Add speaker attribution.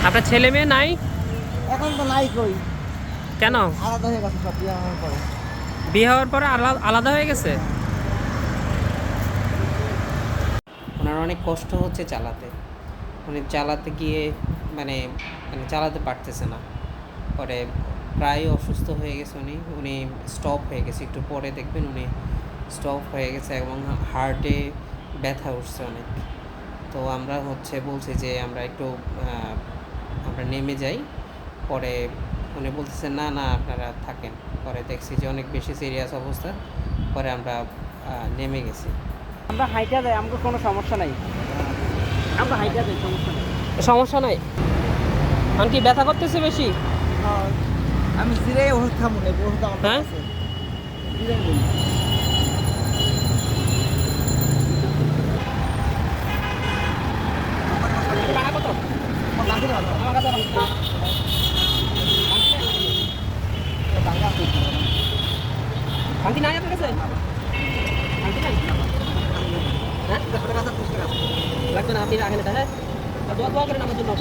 Speaker 1: আপনার ছেলে মেয়ে নাই?
Speaker 2: এখন তো নাই কই,
Speaker 1: কেন?
Speaker 2: আলাদা হয়ে গেছে সব, বিয়ে হওয়ার পরে।
Speaker 1: বিয়ে হওয়ার পরে আলাদা হয়ে গেছে? ওনার অনেক কষ্ট হচ্ছে চালাতে, উনি চালাতে গিয়ে মানে মানে চালাতে পারতেছে না। পরে প্রায় অসুস্থ হয়ে গেছে উনি উনি স্টপ হয়ে গেছে, একটু পরে দেখবেন উনি স্টপ হয়ে গেছে এবং হার্টে ব্যথা উঠছে অনেক। তো আমরা বলছি যে আমরা একটু আমরা নেমে যাই। পরে উনি বলতেছে না না আপনারা থাকেন। পরে দেখছি যে অনেক বেশি সিরিয়াস অবস্থা, পরে আমরা নেমে গেছি।
Speaker 2: আমরা হাইটা দেয়, আমাকে কোনো সমস্যা নাই। আমরা হাইটা দেয়, সমস্যা নাই।
Speaker 1: সমস্যা নাই? কারণ কি ব্যথা করতেছে বেশি?
Speaker 2: আমি জিরে ওষুধ খাবো না, ওষুধ আমার
Speaker 1: হ্যাঁ?
Speaker 2: আছে জিরে নেই।
Speaker 1: ভাঙতি নাই আপনার কাছে? ভাঙতি নাই? হ্যাঁ? লাগবে না, আপনি রাখেন এটা। হ্যাঁ, দোয়া করেন আমার জন্য।